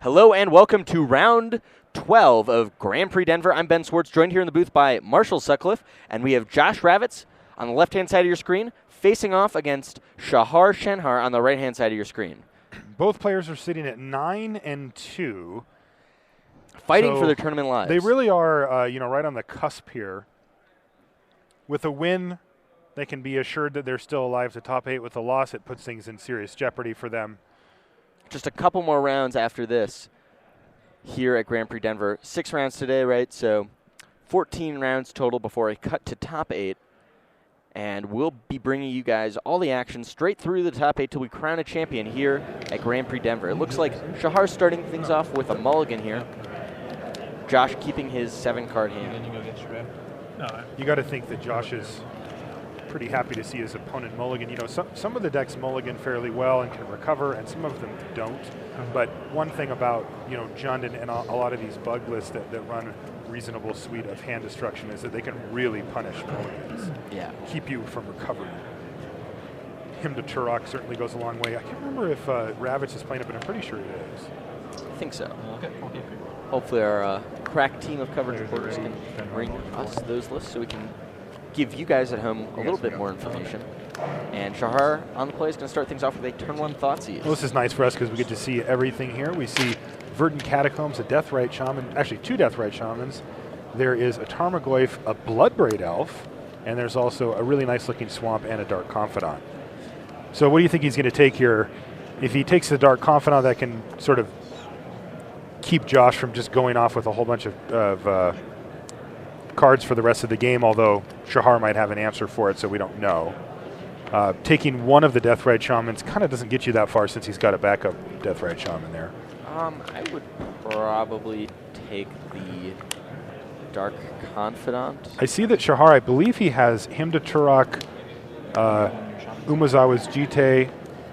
Hello and welcome to round 12 of Grand Prix Denver. I'm Ben Swartz, joined here in the booth by Marshall Sutcliffe, and we have Josh Ravitz on the left-hand side of your screen, facing off against Shahar Shenhar on the right-hand side of your screen. Both players are sitting at 9 and 2. Fighting for their tournament lives. They really are, right on the cusp here. With a win, they can be assured that they're still alive to top 8. With a loss, it puts things in serious jeopardy for them. Just a couple more rounds after this here at Grand Prix Denver. 6 rounds today, right? So 14 rounds total before a cut to top 8. And we'll be bringing you guys all the action straight through the top 8 till we crown a champion here at Grand Prix Denver. It looks like Shahar's starting things off with a mulligan here. Josh keeping his 7-card hand. You got to think that Josh is pretty happy to see his opponent mulligan. You know, some of the decks mulligan fairly well and can recover, and some of them don't. But one thing about, Jund and a lot of these bug lists that run reasonable suite of hand destruction is that they can really punish mulligans. Yeah. Keep you from recovering. Him to Turok certainly goes a long way. I can't remember if Ravitz is playing it, but I'm pretty sure it is. I think so. Hopefully our crack team of coverage reporters can bring us those lists so we can give you guys at home a little bit more information. And Shahar on the play is going to start things off with a turn 1 Thoughtseize. Well, this is nice for us because we get to see everything here. We see Verdant Catacombs, a Deathrite Shaman, actually 2 Deathrite Shamans. There is a Tarmogoyf, a Bloodbraid Elf, and there's also a really nice looking Swamp and a Dark Confidant. So what do you think he's going to take here? If he takes the Dark Confidant, that can sort of keep Josh from just going off with a whole bunch of cards for the rest of the game, although Shahar might have an answer for it, so we don't know. Taking one of the Deathrite Shamans kind of doesn't get you that far since he's got a backup Deathrite Shaman there. I would probably take the Dark Confidant. I see that Shahar, I believe he has him to Turok, Umezawa's Jite.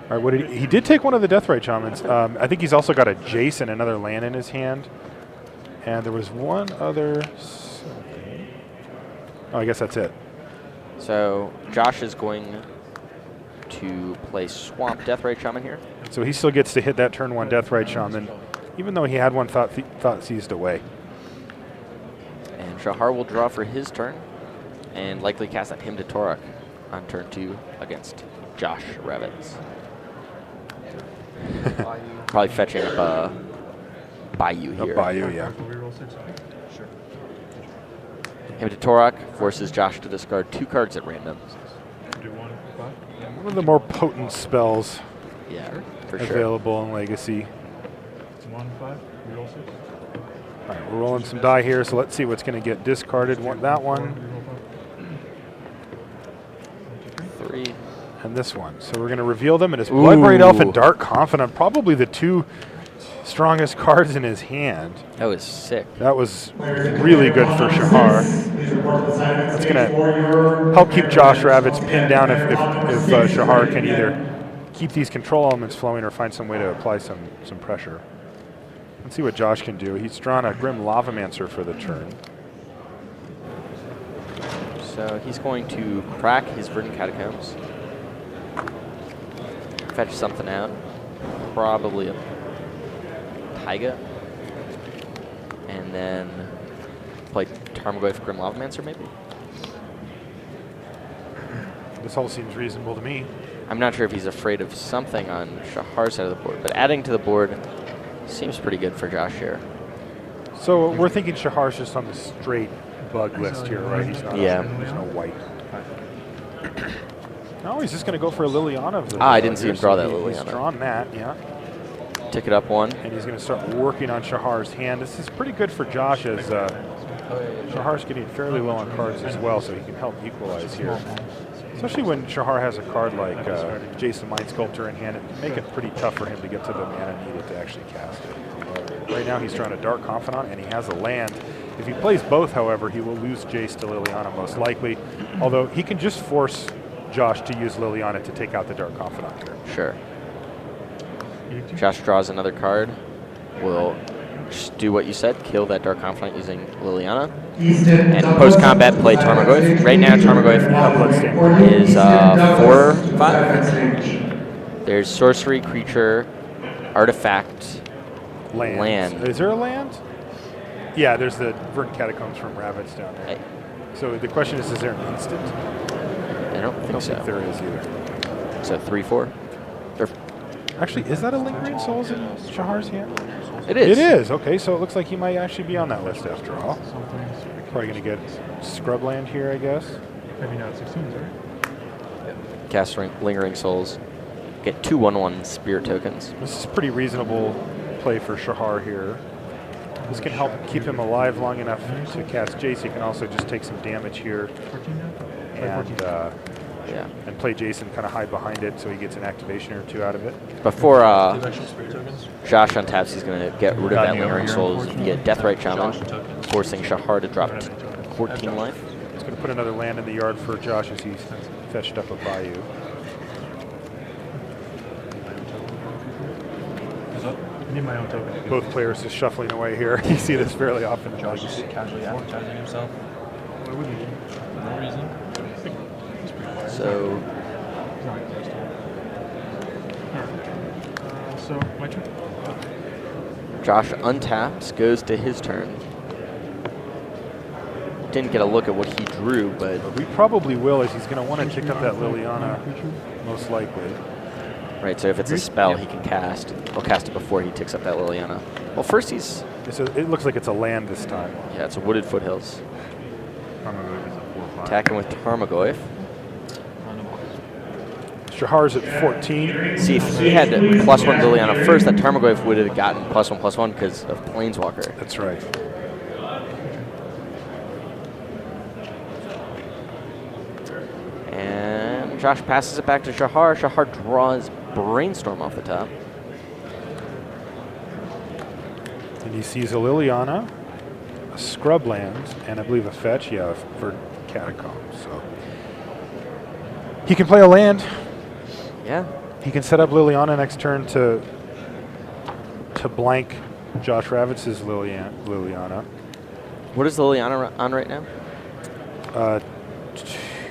All right, he did take one of the Deathrite Shamans. I think he's also got a Jace and another land in his hand. And there was one other. Oh, I guess that's it. So Josh is going to play Swamp Deathrite Shaman here. So he still gets to hit that turn 1 Deathrite Shaman, even though he had one thought seized away. And Shahar will draw for his turn and likely cast that him to Torok on turn 2 against Josh Ravitz. Probably fetching up a Bayou here. A Bayou, yeah. Him to Torok forces Josh to discard 2 cards at random. One of the more potent spells available in Legacy. All right, we're rolling some die here, so let's see what's going to get discarded. That one. 3. And this one. So we're going to reveal them, and it's Bloodbraid Elf and Dark Confidant, probably the 2 strongest cards in his hand. That was sick. That was really good for Shahar. That's going to help keep Josh Ravitz pinned down if Shahar can either keep these control elements flowing or find some way to apply some pressure. Let's see what Josh can do. He's drawn a Grim Lavamancer for the turn. So he's going to crack his Verdant Catacombs. Fetch something out. Probably a Taiga. And then play Tarmogoyf Grim Lavamancer maybe? This all seems reasonable to me. I'm not sure if he's afraid of something on Shahar's side of the board, but adding to the board seems pretty good for Josh here. So we're thinking Shahar's just on the straight bug list here, right? He's not there's no white. No, he's just going to go for a Liliana. I didn't see him draw that Liliana. He's drawn that, yeah. Tick it up 1. And he's going to start working on Shahar's hand. This is pretty good for Josh as Shahar's getting fairly low on cards as well, so he can help equalize here. Especially when Shahar has a card like Jason Mind Sculptor in hand, it can make it pretty tough for him to get to the mana needed to actually cast it. Right now he's trying a Dark Confidant, and he has a land. If he plays both, however, he will lose Jace to Liliana most likely, although he can just force Josh to use Liliana to take out the Dark Confidant here. Sure. Josh draws another card. We'll just do what you said, kill that Dark Confidant using Liliana. And post-combat, play Tarmogoyf. Right now, Tarmogoyf is 4/5. There's sorcery, creature, artifact, Land. Is there a land? Yeah, there's the Verdant Catacombs from Rabbits down there. Hey. So the question is there an instant? I don't think so. I don't think there is either. So 3-4. Actually, is that a Lingering Souls in Shahar's hand? It is. It is. Okay, so it looks like he might actually be on that list after all. Probably going to get Scrubland here, I guess. Maybe not 16s, right? Cast Lingering Souls. Get 2 1/1 Spirit tokens. This is pretty reasonable play for Shahar here. This can help keep him alive long enough to cast Jace. He can also just take some damage here and play Jason, kind of hide behind it so he gets an activation or 2 out of it. Before Josh untaps, he's going to get rid of that Lingering Souls. Get Deathrite Shaman, forcing Shahar to drop 14 life. He's going to put another land in the yard for Josh as he's fetched up a Bayou. I need my own token. Both players just shuffling away here. You see this fairly often. Josh is casually advertising himself. Why wouldn't he? For no reason. So, So, my turn. Josh untaps, goes to his turn. Didn't get a look at what he drew, but We probably will, as he's going to want to tick up that Liliana, most likely. right. So if it's a spell, he can cast. He'll cast it before he ticks up that Liliana. Well, first he's It looks like it's a land this time. yeah, it's a Wooded Foothills. Attacking with Tarmogoyf. Shahar's at 14. See, if he had +1 Liliana first, that Tarmogoyf would have gotten +1/+1 because of Planeswalker. That's right. And Josh passes it back to Shahar. Shahar draws Brainstorm off the top. And he sees a Liliana, a Scrubland, and I believe a fetch. Yeah, for Catacombs. So he can play a land. Yeah. He can set up Liliana next turn to blank Josh Ravitz's Liliana. What is Liliana on right now?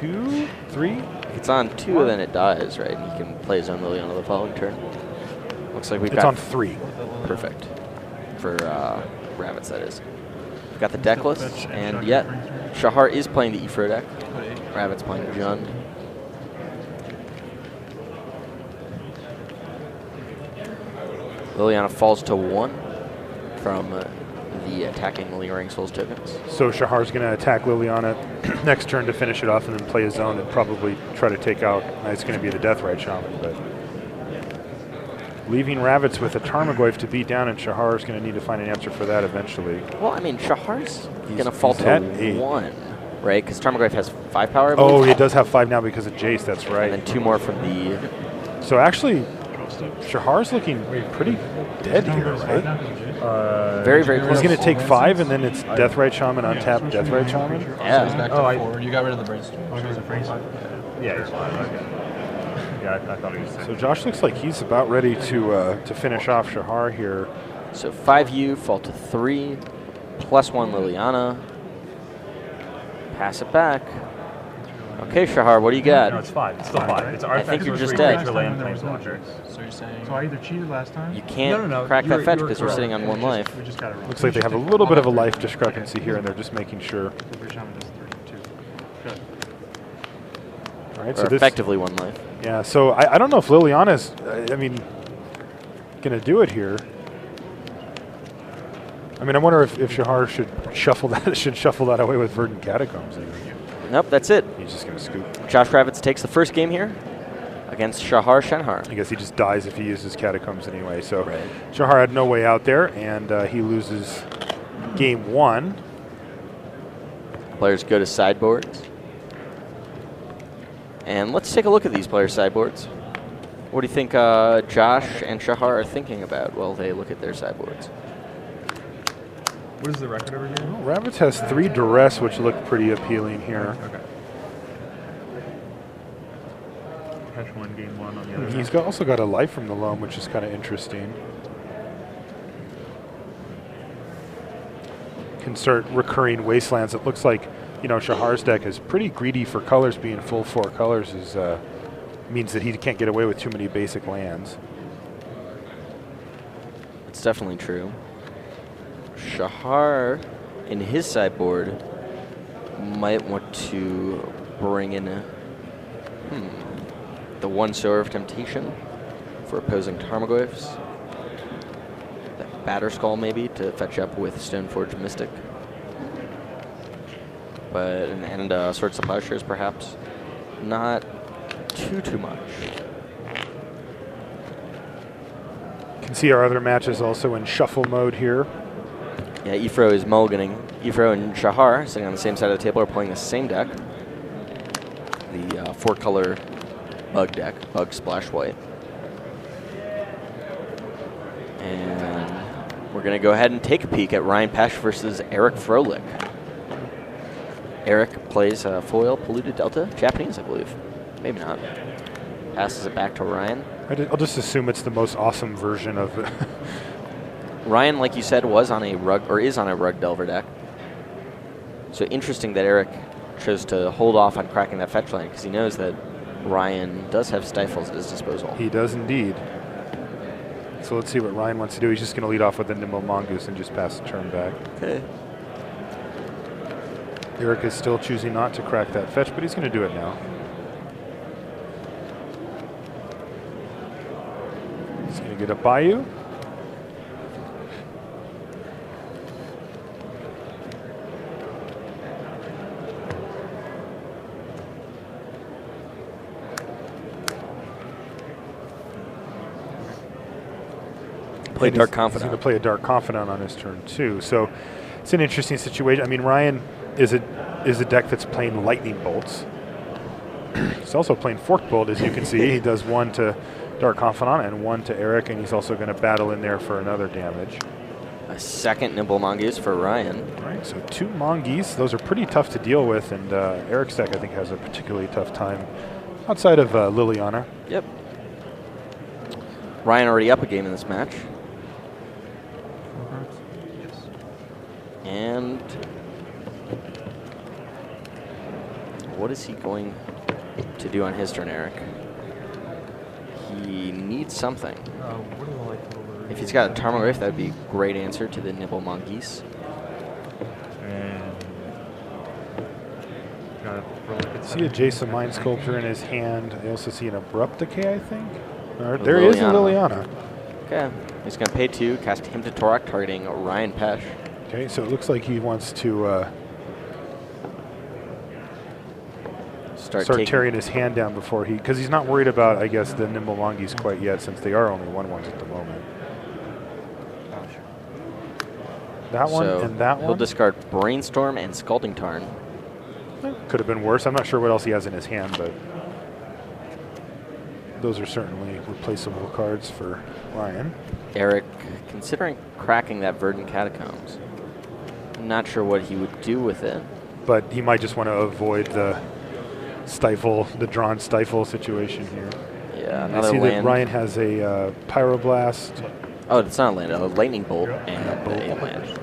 2, 3. If it's on 2, then it dies, right? He can play his own Liliana the following turn. Looks like we've It's got on 3. perfect for Rabbits, that is. We've got the deck list, and yet Shahar is playing the Ifro deck. Rabbits playing Jund. Liliana falls to 1 from the attacking Lingering Souls tokens. So Shahar's going to attack Liliana next turn to finish it off and then play his own and probably try to take out, it's going to be the Deathrite Shaman, but leaving Rabbits with a Tarmogoyf to beat down, and Shahar's going to need to find an answer for that eventually. Well, I mean, Shahar's going to fall to 1, right? Because Tarmogoyf has 5 power. Oh, he does have 5 now because of Jace, that's right. And then 2 more from the... So actually, Shahar's looking pretty dead here, right? Very, very close. He's going to take 5, and then it's Deathrite Shaman, untap Deathrite Shaman. Yeah. Back to 4. You got rid of the Brainstorm. Yeah, he's fine. Okay. Yeah, I thought he was. So Josh looks like he's about ready to finish off Shahar here. So 5U, fall to 3, +1 Liliana. Pass it back. Okay, Shahar, what do you got? No, it's 5. It's still 5. It's I think you're just dead. So you're saying... So I either cheated last time? You can't crack that fetch because you're sitting on 1 life. We just got it wrong. Looks like they have a little bit of a life discrepancy here, and they're just making sure. Good. All right, Or so this, effectively 1 life. yeah. So I don't know if Liliana's, going to do it here. I mean, I wonder if Shahar should shuffle that away with Verdant Catacombs. Nope, that's it. He's just going to scoop. Josh Kravitz takes the first game here against Shahar Shenhar. I guess he just dies if he uses Catacombs anyway. So Right. Shahar had no way out there, and he loses game 1. Players go to sideboards. And let's take a look at these players' sideboards. What do you think Josh and Shahar are thinking about while they look at their sideboards? What is the record over here? Well, Rabbits has 3 Duress, which look pretty appealing here. Okay. Catch 1, game 1 on the other. He's also got a life from the loam, which is kind of interesting. Can start recurring wastelands. It looks like, Shahar's deck is pretty greedy for colors. Being full 4 colors means that he can't get away with too many basic lands. That's definitely true. Shahar, in his sideboard, might want to bring in the one Sower of Temptation for opposing Tarmogoyfs. That Batter Skull maybe to fetch up with Stoneforge Mystic. But and Swords of Plowshares perhaps. Not too much. You can see our other matches also in shuffle mode here. Yeah, Ifro is mulliganing. Ifro and Shahar, sitting on the same side of the table, are playing the same deck. The 4-color bug deck, Bug Splash White. And we're going to go ahead and take a peek at Ryan Pesh versus Eric Froelich. Eric plays foil, Polluted Delta, Japanese, I believe. Maybe not. Passes it back to Ryan. I'll just assume it's the most awesome version of it. Ryan, like you said, was on a rug, or is on a Rug Delver deck. So interesting that Eric chose to hold off on cracking that fetch line because he knows that Ryan does have Stifles at his disposal. He does indeed. So let's see what Ryan wants to do. He's just going to lead off with a Nimble Mongoose and just pass the turn back. Okay. Eric is still choosing not to crack that fetch, but he's going to do it now. He's going to get a Bayou. Play Dark He's Confidant. going to play a Dark Confidant on his turn too. So it's an interesting situation. I mean, Ryan is a deck that's playing Lightning Bolts. He's also playing Forked Bolt, as you can see. He does one to Dark Confidant and one to Eric, and he's also going to battle in there for another damage. A second Nimble Mongoose for Ryan. All right, so 2 Mongoose. Those are pretty tough to deal with, and Eric's deck, I think, has a particularly tough time outside of Liliana. Yep. Ryan already up a game in this match. And what is he going to do on his turn, Eric? He needs something. If he's got a Tarmogoyf, that would be a great answer to the Nibble Mongoose. See a Jason Mind Sculptor in his hand. I also see an Abrupt Decay, I think. There is a Liliana. Okay. He's going to pay 2, cast Hymn to Torak, targeting Ryan Pesh. Okay, so it looks like he wants to start tearing his hand down before he, because he's not worried about, I guess, the Nimble Mongoose quite yet, since they are only 1/1s at the moment. That one and that one. He'll discard Brainstorm and Scalding Tarn. Could have been worse. I'm not sure what else he has in his hand, but those are certainly replaceable cards for Ryan. Eric, considering cracking that Verdant Catacombs, I'm not sure what he would do with it. But he might just want to avoid the drawn stifle situation here. Yeah, I another see land. that Ryan has a Pyroblast. Oh, it's not a land, a Lightning Bolt and a land.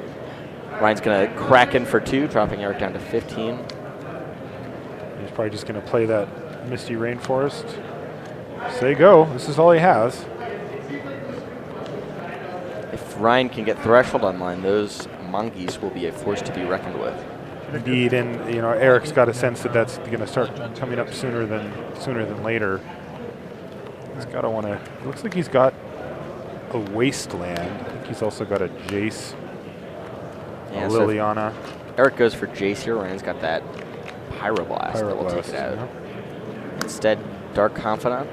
Ryan's going to crack in for 2, dropping Eric down to 15. He's probably just going to play that Misty Rainforest. Say go. This is all he has. If Ryan can get Threshold online, those Mongoose will be a force to be reckoned with. Indeed, and Eric's got a sense that that's going to start coming up sooner than later. He's got to want to. Looks like he's got a Wasteland. I think he's also got a Jace, Yeah, a so Liliana. Eric goes for Jace here. Ryan's got that Pyroblast that will take it out. Yeah. Instead, Dark Confidant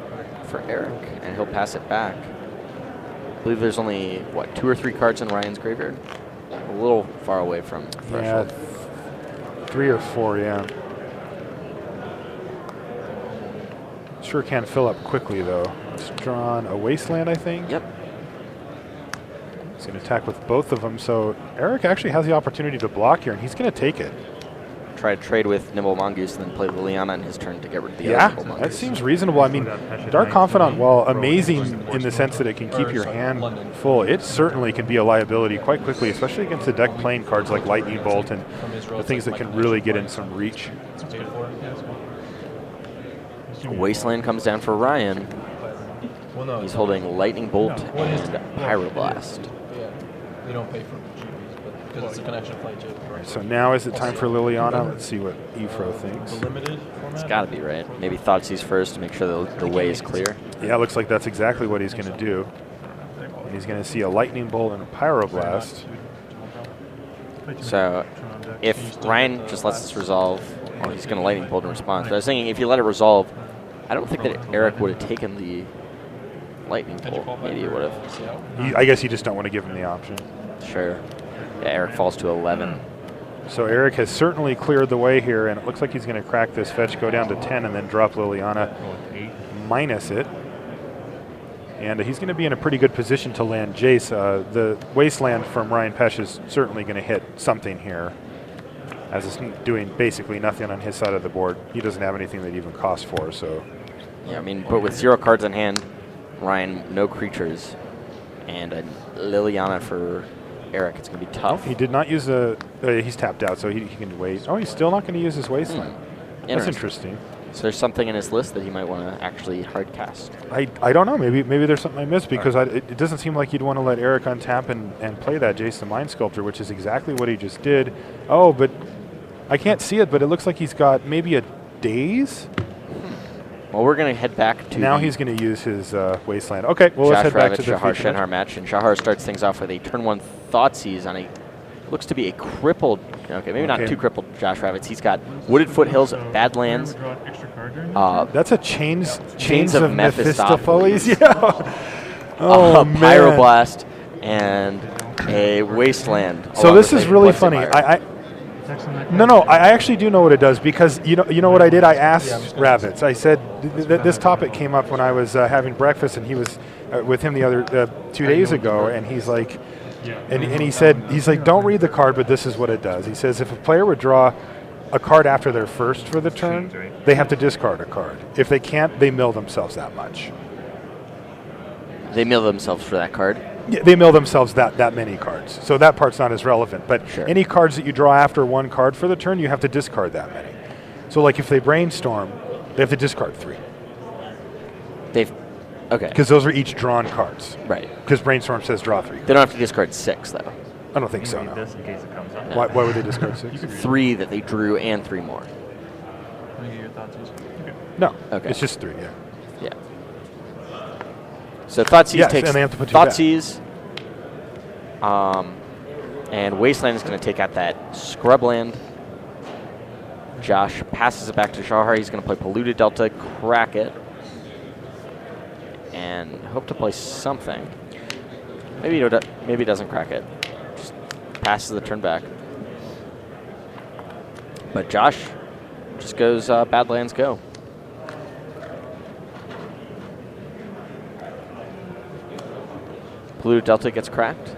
for Eric, and he'll pass it back. I believe there's only, 2 or 3 cards in Ryan's graveyard? A little far away from Threshold. Yeah, 3 or 4, yeah. Sure can fill up quickly, though. It's drawn a Wasteland, I think. Yep. He's going to attack with both of them, so Eric actually has the opportunity to block here, and he's going to take it. Try to trade with Nimble Mongoose and then play Liliana in his turn to get rid of the Yeah, other Nimble Mongoose. that seems reasonable. I mean, Dark Confidant, while amazing in the sense that it can keep your hand full, it certainly can be a liability quite quickly, especially against the deck playing cards like Lightning Bolt and the things that can really get in some reach. Wasteland comes down for Ryan. He's holding Lightning Bolt and Pyroblast. They don't pay for GPs, but because it's a connection play too. So now is it time for Liliana? Let's see what Efro thinks. The limited format. It's got to be, right? Maybe Thoughtseize first to make sure the way is clear. Yeah, it looks like that's exactly what he's going to do. And he's going to see a Lightning Bolt and a Pyroblast. So if Ryan just lets this resolve, well, he's going to Lightning Bolt in response. But I was thinking if you let it resolve, I don't think that Eric would have taken the Lightning Bolt. Maybe he would have. I guess you just don't want to give him the option. Sure. Yeah, Eric falls to 11. So Eric has certainly cleared the way here, and it looks like he's going to crack this fetch, go down to 10, and then drop Liliana, minus it. And he's going to be in a pretty good position to land Jace. The Wasteland from Ryan Pesh is certainly going to hit something here, as it's doing basically nothing on his side of the board. He doesn't have anything that even costs 4, so. Yeah, I mean, but with 0 cards in hand, Ryan, no creatures, and a Liliana for Eric, it's going to be tough. He did not use he's tapped out, so he can wait. Oh, he's still not going to use his Wasteland. That's interesting. So there's something in his list that he might want to actually hard cast. I don't know. Maybe there's something I missed, because it doesn't seem like you'd want to let Eric untap and play that Jason Mind Sculptor, which is exactly what he just did. Oh, but I can't see it, but it looks like he's got maybe a Daze. Well, we're going to head back to now he's going to use his Wasteland. Okay, well, let's head back to the Shahar future Shenhar match, and Shahar starts things off with a turn 1 Thoughtseize on a looks to be a crippled. Okay, maybe not too crippled. Josh Rabbits. He's got Wooded Foothills, Badlands. That's a chains of Mephistopheles. Yeah. Oh man. Pyroblast and a Wasteland. So this is really funny. I actually do know what it does, because you know what I did? I asked Rabbits. I said this topic came up when I was having breakfast, and he was with him the other 2 days ago, and he's like, and he said, he's like, don't read the card, but this is what it does. He says if a player would draw a card after their first for the turn, they have to discard a card. If they can't, they mill themselves that much. They mill themselves for that card? Yeah, they mill themselves that many cards. So that part's not as relevant. But any cards that you draw after 1 card for the turn, you have to discard that many. So like if they brainstorm, they have to discard 3. Okay. Because those are each drawn cards. Right. Because brainstorm says draw 3. They don't have to discard 6, though. I don't think so, no. This in case it comes up. Why would they discard 6? 3 that they drew and 3 more. Let me get your thoughts. No. Okay. It's just 3, yeah. Yeah. So Thoughtseize takes and they have to put 2 Thoughtseize. And Wasteland is going to take out that Scrubland. Josh passes it back to Shahar. He's going to play Polluted Delta, crack it, and hope to play something. Maybe he doesn't crack it. Just passes the turn back. But Josh just goes Badlands go. Polluted Delta gets cracked.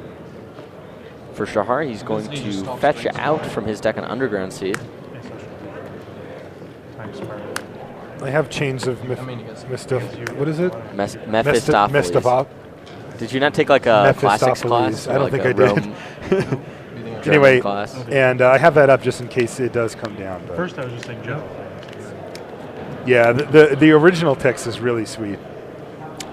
For Shahar, he's going to fetch out from his deck an Underground Seed. They have chains of what is it? Mephistopheles. Did you not take like a classics class? I don't think I did. Anyway, and I have that up just in case it does come down. But First, I was just saying Joe. Yeah, the original text is really sweet.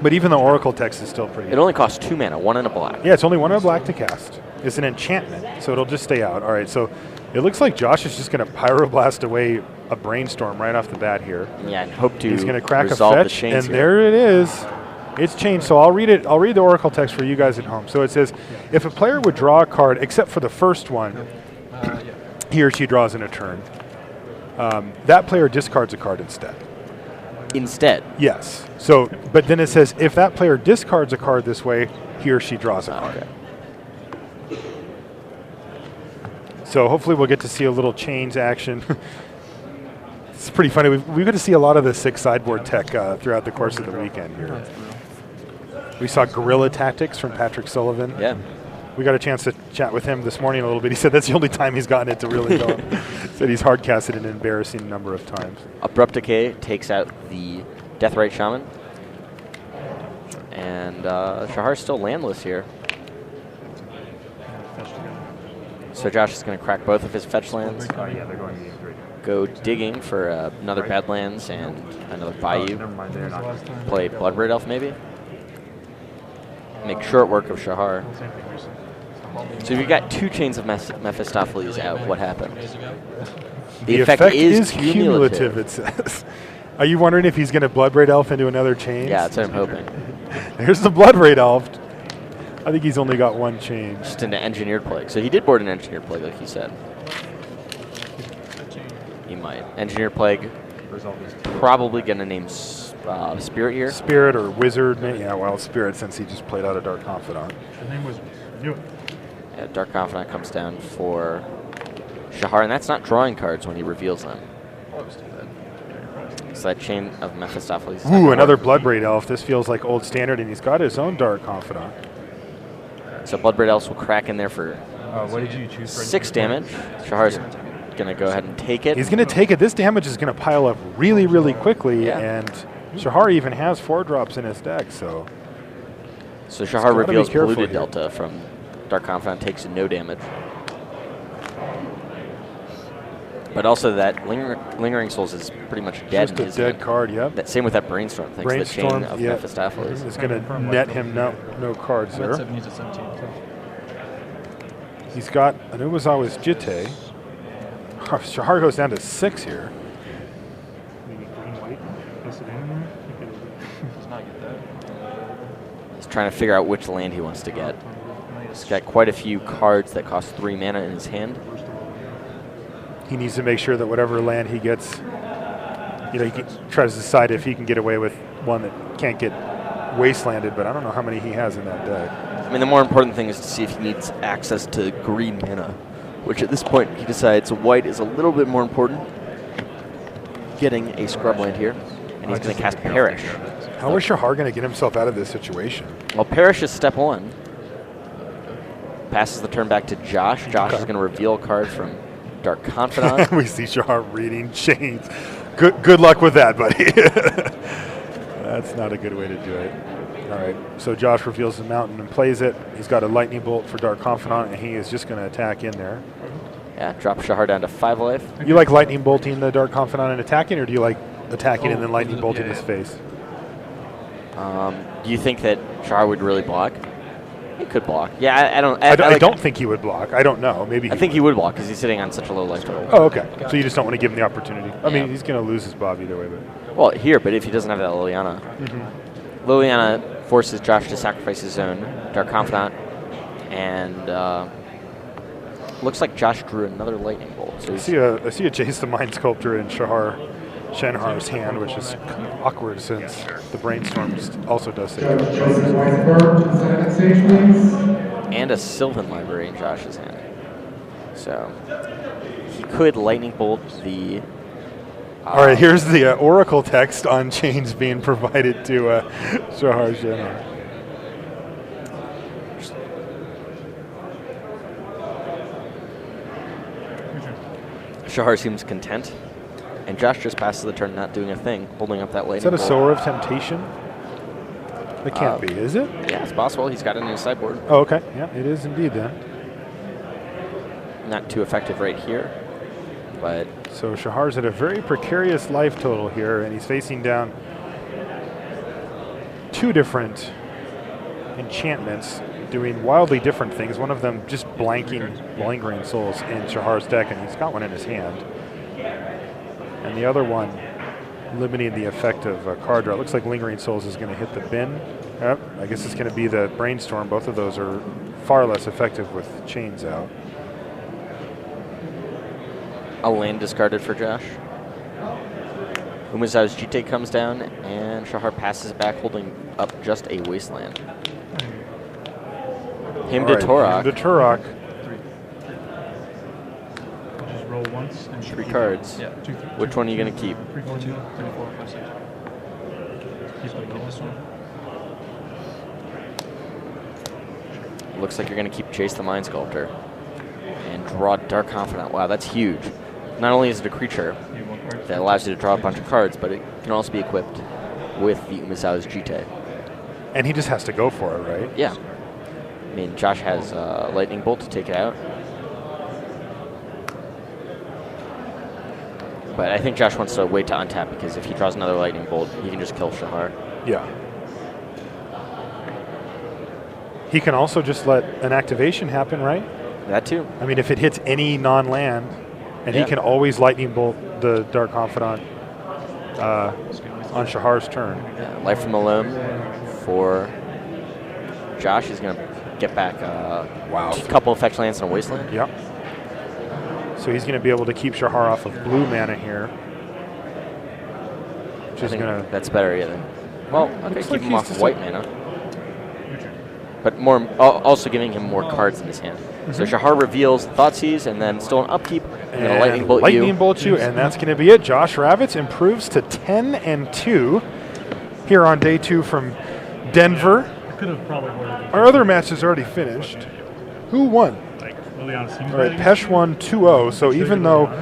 But even the Oracle text is still pretty It only costs 2 mana, 1 and a black. Yeah, it's only 1 and a black to cast. It's an enchantment, so it'll just stay out. All right, so it looks like Josh is just going to Pyroblast away a Brainstorm right off the bat here. Yeah, and hope to He's going to crack a resolve fetch, and there it is. It's changed. So I'll read it. I'll read the Oracle text for you guys at home. So it says, if a player would draw a card, except for the first one, he or she draws in a turn. That player discards a card instead. Instead? Yes. So, but then it says, if that player discards a card this way, he or she draws a card. Okay. So hopefully we'll get to see a little chains action. It's pretty funny. We've got to see a lot of the 6 sideboard tech throughout the course of the weekend here. We saw Guerrilla Tactics from Patrick Sullivan. Yeah. We got a chance to chat with him this morning a little bit. He said that's the only time he's gotten it to really go. Said he's hard casted an embarrassing number of times. Abrupt Decay takes out the Deathrite Shaman. And Shahar's still landless here. So Josh is going to crack both of his fetch lands. Oh, yeah, they're going to be 3. Go digging for another Badlands and another Bayou. Never mind, they're not. Play Bloodbraid Elf maybe. Make short work of Shahar. So if you've got 2 chains of Mephistopheles out, what happened? Days ago. The effect is cumulative. it says. Are you wondering if he's going to Bloodbraid Elf into another chain? Yeah, that's what I'm hoping. There's the Bloodbraid Elf. I think he's only got 1 change. Just into Engineered Plague. So he did board an Engineered Plague, like you said. He might. Engineered Plague, Result is probably going to name Spirit here. Spirit or Wizard. Yeah, well, Spirit since he just played out a Dark Confidant. the name was knew it. Yeah, Dark Confidant comes down for Shahar, and that's not drawing cards when he reveals them. So that chain of Mephistopheles. Ooh, another Bloodbraid Elf. This feels like old standard, and he's got his own Dark Confidant. So Bloodbraid Elves will crack in there for What did you choose for 6 damage. Shahar's going to go ahead and take it. He's going to take it. This damage is going to pile up really, really quickly, Yeah. and Shahar even has 4 drops in his deck, so... So Shahar gotta be reveals careful Polluted here. Delta from Dark Confidant, takes no damage. But also that Lingering Souls is pretty much dead. Just in a his dead hand. card, yep. That, same with that Brainstorm, thanks to the chain of yeah, Mephistopheles. is going to net him no cards I'm at there. 70 to 17. He's got an Umezawa's Jitte. Shahar goes down to 6 here. Maybe green white. Place it in there. Does not get that. He's trying to figure out which land he wants to get. He's got quite a few cards that cost 3 mana in his hand. He needs to make sure that whatever land he gets, he can try to decide if he can get away with one that can't get wastelanded, but I don't know how many he has in that deck. I mean, the more important thing is to see if he needs access to green mana, which at this point he decides white is a little bit more important. Getting a scrub land here, and he's going to cast Perish. How is Shahar going to get himself out of this situation? Well, Perish is step 1. Passes the turn back to Josh. Josh is going to reveal a card from Dark Confidant. We see Shahar reading chains. Good luck with that, buddy. That's not a good way to do it. All right, so Josh reveals the mountain and plays it. He's got a Lightning Bolt for Dark Confidant, and he is just going to attack in there. Yeah, drop Shahar down to 5 life. You like Lightning Bolting the Dark Confidant and attacking, or do you like attacking and then Lightning Bolting his face? Do you think that Shahar would really block? He could block. Yeah, I don't. I like- don't think he would block. I don't know. Maybe I think he would block because he's sitting on such a low life total. Oh, okay. So you just don't want to give him the opportunity. I mean, Yeah. he's going to lose his Bob either way, but Well, here, but if he doesn't have that Liliana. Liliana forces Josh to sacrifice his own Dark Confidant, and looks like Josh drew another Lightning Bolt. So I he's, see a Jace the Mind Sculptor in Shenhar's hand, which is kind of awkward since the Brainstorm also does say. and a Sylvan Library in Josh's hand. So he could Lightning Bolt the... All right, here's the Oracle text on chains being provided to Shahar Shenhar. Shahar seems content, and Josh just passes the turn not doing a thing, holding up that Lightning Is that a Bolt. Sower of Temptation? It can't be, is it? Yeah, it's possible. He's got it in his sideboard. Oh, okay. Yeah, it is indeed then. Not too effective right here, but So Shahar's at a very precarious life total here, and he's facing down 2 different enchantments doing wildly different things. One of them just blanking Lingering Souls in Shahar's deck, and he's got one in his hand. And the other one limiting the effect of card draw. It looks like Lingering Souls is going to hit the bin. Yep, I guess it's going to be the Brainstorm. Both of those are far less effective with chains out. a land discarded for Josh. Umezawa's Jitte comes down, and Shahar passes it back, holding up just a wasteland. Him to Torok. Him to Turok. 3. Just roll once and 3 cards. Yeah. 2, 3. Which one are you going to keep? 3, 4, 2. 2, 3, 4, 5, 6. He's going to Keep go this one. Looks like you're going to keep Chase the Mind Sculptor and draw Dark Confidant. Wow, that's huge. Not only is it a creature You want card? that allows you to draw a bunch of cards, but it can also be equipped with the Umezawa's Jitte. And he just has to go for it, right? Yeah. I mean, Josh has Lightning Bolt to take it out. But I think Josh wants to wait to untap, because if he draws another Lightning Bolt, he can just kill Shahar. Yeah. He can also just let an activation happen, right? That too. I mean, if it hits any non-land, and he can always lightning bolt the Dark Confidant on Shahar's turn. Yeah, Life from the Loam for Josh. He's going to get back a couple of fetch lands and a wasteland. Yep. So he's going to be able to keep Shahar off of blue mana here. Which is going to... That's better, yeah. Well, okay, Looks keep like him he's off just white mana. But more, also giving him more cards in his hand. So Shahar reveals Thoughtseize, and then still an upkeep, and then a lightning bolt you. And that's going to be it. Josh Ravitz improves to 10-2 here on day 2 from Denver. Could have probably won. Our other match is already finished. Who won? Like, really honest. All right, Pesh won 2-0. So even though